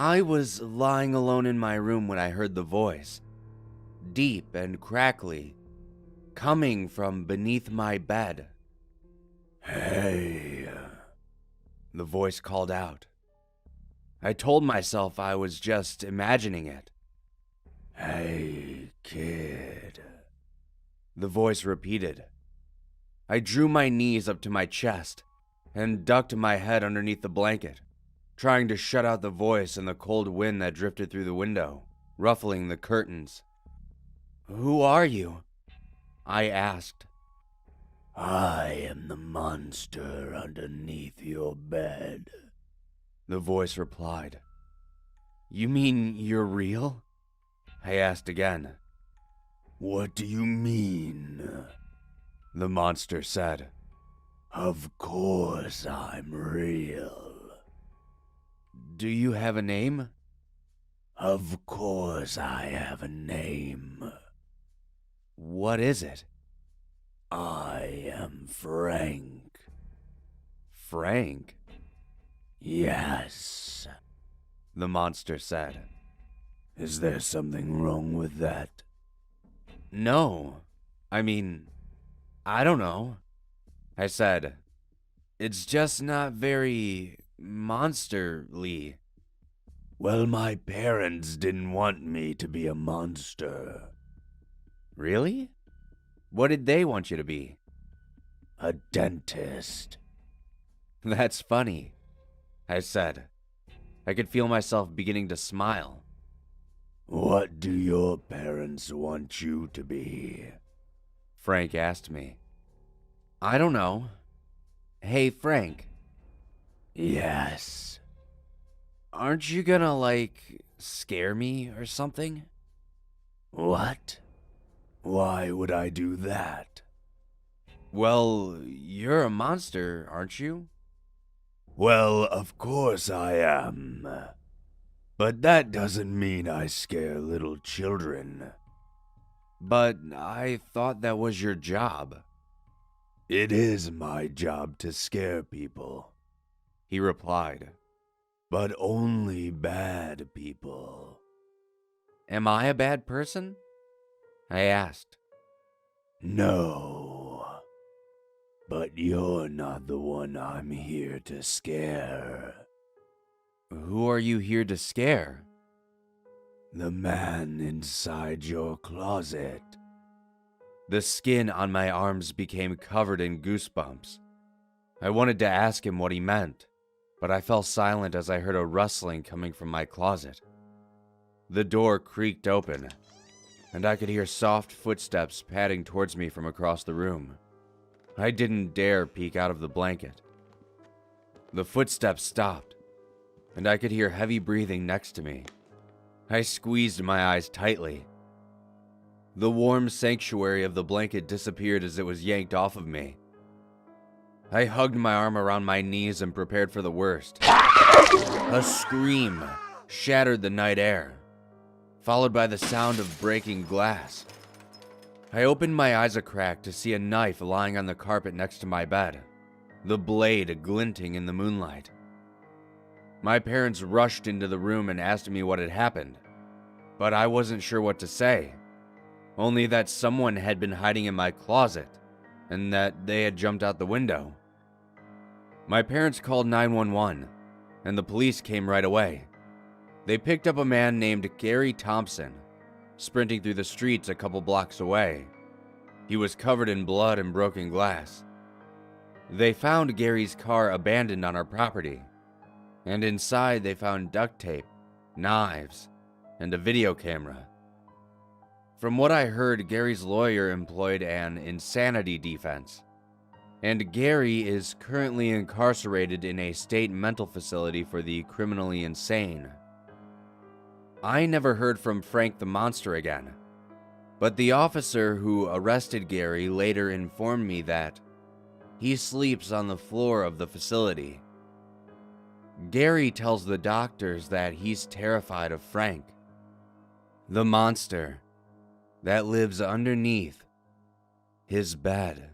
I was lying alone in my room when I heard the voice, deep and crackly, coming from beneath my bed. "Hey," the voice called out. I told myself I was just imagining it. "Hey, kid," the voice repeated. I drew my knees up to my chest and ducked my head underneath the blanket, trying to shut out the voice and the cold wind that drifted through the window, ruffling the curtains. "Who are you?" I asked. "I am the monster underneath your bed," the voice replied. "You mean you're real?" I asked again. "What do you mean?" the monster said. "Of course I'm real." "Do you have a name?" "Of course I have a name." "What is it?" "I am Frank." "Frank?" "Yes," the monster said. "Is there something wrong with that?" "No. I mean, I don't know," I said. "It's just not very monsterly." "Well, my parents didn't want me to be a monster." "Really? What did they want you to be?" "A dentist." "That's funny," I said. I could feel myself beginning to smile. "What do your parents want you to be?" Frank asked me. "I don't know. Hey, Frank." "Yes." "Aren't you gonna, scare me or something?" "What? Why would I do that?" "Well, you're a monster, aren't you?" "Well, of course I am. But that doesn't mean I scare little children." "But I thought that was your job." "It is my job to scare people," he replied. "But only bad people." "Am I a bad person?" I asked. "No. But you're not the one I'm here to scare." "Who are you here to scare?" "The man inside your closet." The skin on my arms became covered in goosebumps. I wanted to ask him what he meant, but I fell silent as I heard a rustling coming from my closet. The door creaked open, and I could hear soft footsteps padding towards me from across the room. I didn't dare peek out of the blanket. The footsteps stopped, and I could hear heavy breathing next to me. I squeezed my eyes tightly. The warm sanctuary of the blanket disappeared as it was yanked off of me. I hugged my arm around my knees and prepared for the worst. A scream shattered the night air, followed by the sound of breaking glass. I opened my eyes a crack to see a knife lying on the carpet next to my bed, the blade glinting in the moonlight. My parents rushed into the room and asked me what had happened, but I wasn't sure what to say, only that someone had been hiding in my closet and that they had jumped out the window. My parents called 911, and the police came right away. They picked up a man named Gary Thompson, sprinting through the streets a couple blocks away. He was covered in blood and broken glass. They found Gary's car abandoned on our property, and inside they found duct tape, knives, and a video camera. From what I heard, Gary's lawyer employed an insanity defense, and Gary is currently incarcerated in a state mental facility for the criminally insane. I never heard from Frank the Monster again, but the officer who arrested Gary later informed me that he sleeps on the floor of the facility. Gary tells the doctors that he's terrified of Frank, the monster that lives underneath his bed.